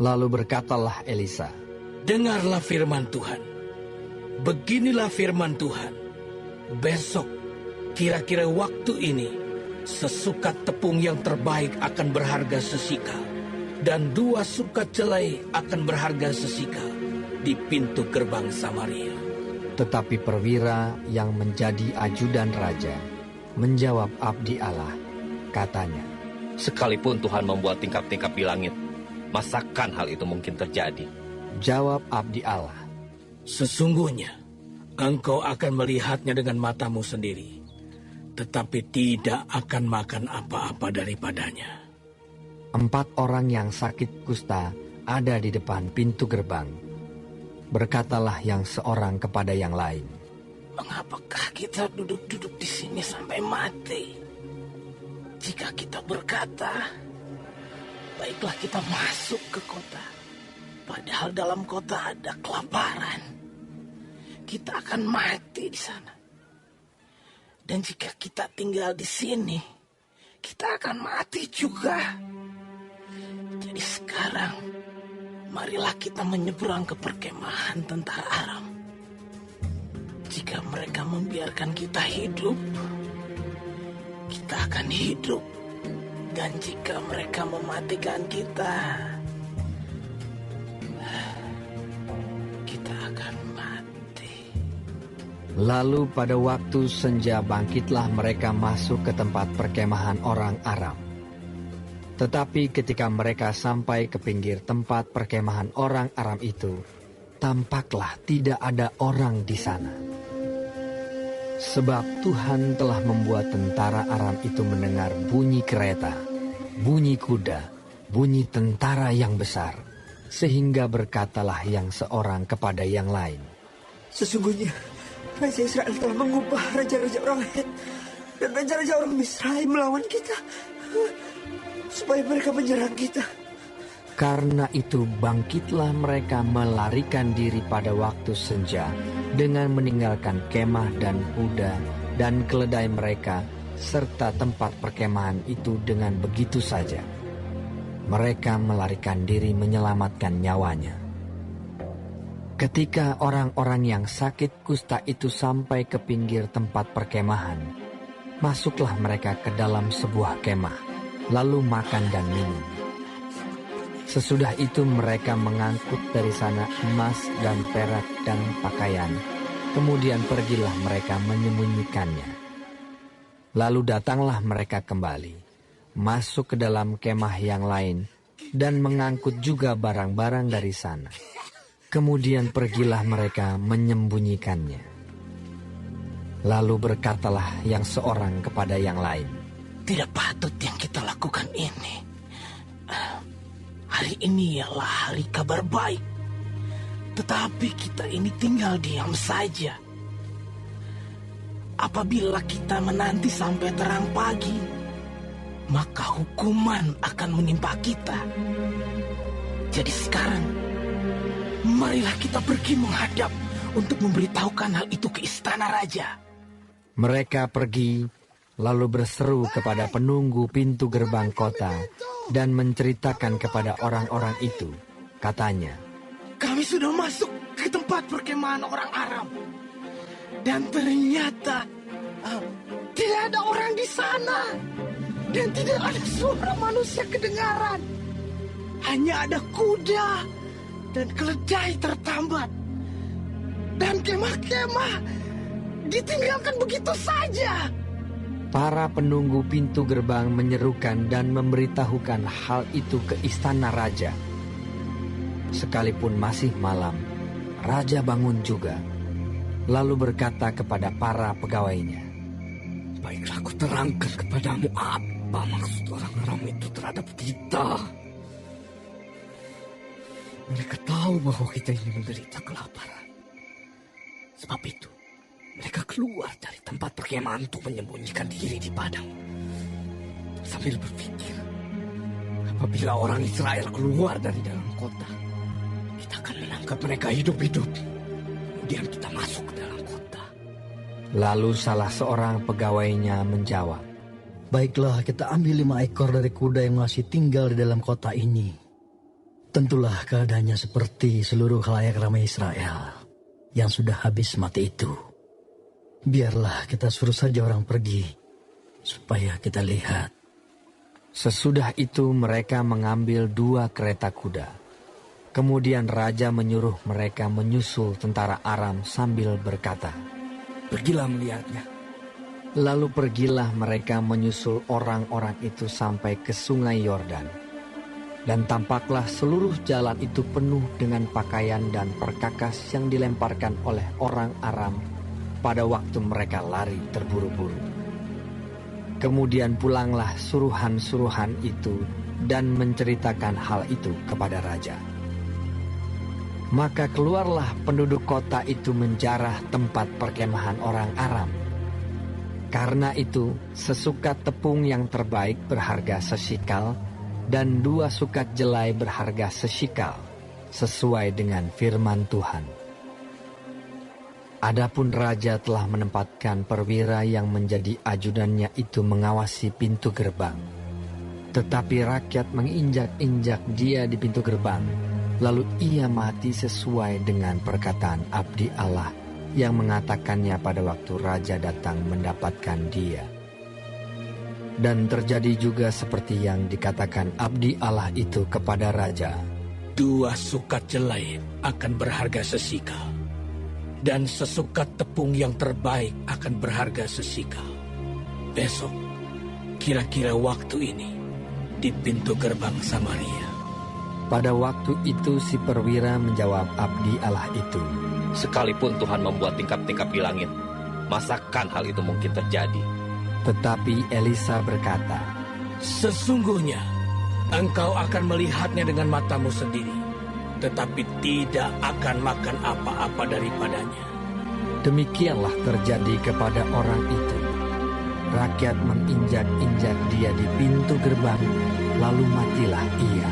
Lalu berkatalah Elisa, "Dengarlah firman Tuhan. Beginilah firman Tuhan. Besok, kira-kira waktu ini, sesukat tepung yang terbaik akan berharga sesikal, dan 2 sukat jelai akan berharga sesikal di pintu gerbang Samaria." Tetapi perwira yang menjadi ajudan raja menjawab abdi Allah, katanya, "Sekalipun Tuhan membuat tingkap-tingkap di langit, masakan hal itu mungkin terjadi?" Jawab abdi Allah, "Sesungguhnya engkau akan melihatnya dengan matamu sendiri, tetapi tidak akan makan apa-apa daripadanya." 4 orang yang sakit kusta ada di depan pintu gerbang. Berkatalah yang seorang kepada yang lain, "Mengapakah kita duduk-duduk di sini sampai mati? Jika kita berkata, 'Baiklah kita masuk ke kota,' padahal dalam kota ada kelaparan, kita akan mati di sana. Dan jika kita tinggal di sini, kita akan mati juga. Jadi sekarang, marilah kita menyeberang ke perkemahan tentara Aram. Jika mereka membiarkan kita hidup, kita akan hidup. Dan jika mereka mematikan kita, kita akan mati." Lalu pada waktu senja bangkitlah mereka masuk ke tempat perkemahan orang Aram. Tetapi ketika mereka sampai ke pinggir tempat perkemahan orang Aram itu, tampaklah tidak ada orang di sana. Sebab Tuhan telah membuat tentara Aram itu mendengar bunyi kereta, bunyi kuda, bunyi tentara yang besar, sehingga berkatalah yang seorang kepada yang lain, "Sesungguhnya Raja Israel telah mengubah raja-raja orang Het dan raja-raja orang Misraim melawan kita, supaya mereka menyerang kita." Karena itu bangkitlah mereka melarikan diri pada waktu senja dengan meninggalkan kemah dan kuda dan keledai mereka serta tempat perkemahan itu dengan begitu saja. Mereka melarikan diri menyelamatkan nyawanya. Ketika orang-orang yang sakit kusta itu sampai ke pinggir tempat perkemahan, masuklah mereka ke dalam sebuah kemah, lalu makan dan minum. Sesudah itu mereka mengangkut dari sana emas dan perak dan pakaian. Kemudian pergilah mereka menyembunyikannya. Lalu datanglah mereka kembali, masuk ke dalam kemah yang lain, dan mengangkut juga barang-barang dari sana. Kemudian pergilah mereka menyembunyikannya. Lalu berkatalah yang seorang kepada yang lain, "Tidak patut yang kita lakukan ini. Hari ini ialah hari kabar baik, tetapi kita ini tinggal diam saja. Apabila kita menanti sampai terang pagi, maka hukuman akan menimpa kita. Jadi sekarang, marilah kita pergi menghadap untuk memberitahukan hal itu ke istana raja." Mereka pergi, lalu berseru kepada penunggu pintu gerbang kota dan menceritakan kepada orang-orang itu. Katanya, "Kami sudah masuk ke tempat perkemahan orang Aram, dan ternyata tidak ada orang di sana, dan tidak ada suara manusia kedengaran. Hanya ada kuda dan keledai tertambat, dan kemah-kemah ditinggalkan begitu saja." para penunggu pintu gerbang menyerukan dan memberitahukan hal itu ke istana raja. Sekalipun masih malam, raja bangun juga, lalu berkata kepada para pegawainya, "Baiklah, aku terangkan kepadamu apa maksud orang Aram itu terhadap kita. Mereka tahu bahwa kita ini menderita kelaparan. Sebab itu, mereka keluar dari tempat perkemahan untuk menyembunyikan diri di padang. Sambil berpikir, apabila orang Israel keluar dari dalam kota, kita akan menangkap mereka hidup-hidup. Kemudian kita masuk ke dalam kota." Lalu salah seorang pegawainya menjawab, "Baiklah, kita ambil 5 ekor dari kuda yang masih tinggal di dalam kota ini. Tentulah keadaannya seperti seluruh khalayak ramai Israel yang sudah habis mati itu. Biarlah kita suruh saja orang pergi, supaya kita lihat. Sesudah itu mereka mengambil 2 kereta kuda. Kemudian raja menyuruh mereka menyusul tentara Aram sambil berkata, Pergilah melihatnya. lalu pergilah mereka menyusul orang-orang itu sampai ke sungai Yordan. Dan tampaklah seluruh jalan itu penuh dengan pakaian dan perkakas yang dilemparkan oleh orang Aram pada waktu mereka lari terburu-buru. Kemudian pulanglah suruhan-suruhan itu dan menceritakan hal itu kepada raja. Maka keluarlah penduduk kota itu menjarah tempat perkemahan orang Aram. Karena itu, sesukat tepung yang terbaik berharga sesikal, dan 2 sukat jelai berharga sesikal, sesuai dengan firman Tuhan. Adapun raja telah menempatkan perwira yang menjadi ajudannya itu mengawasi pintu gerbang. Tetapi rakyat menginjak-injak dia di pintu gerbang, lalu ia mati sesuai dengan perkataan abdi Allah yang mengatakannya pada waktu raja datang mendapatkan dia. Dan terjadi juga seperti yang dikatakan abdi Allah itu kepada raja. 2 sukat jelai akan berharga sesikal, dan sesukat tepung yang terbaik akan berharga sesikal. Besok, kira-kira waktu ini, di pintu gerbang Samaria. Pada waktu itu si perwira menjawab abdi Allah itu, Sekalipun Tuhan membuat tingkap-tingkap di langit, masakan hal itu mungkin terjadi? tetapi Elisa berkata, Sesungguhnya, engkau akan melihatnya dengan matamu sendiri, tetapi tidak akan makan apa-apa daripadanya. demikianlah terjadi kepada orang itu. Rakyat menginjak-injak dia di pintu gerbang, lalu matilah ia.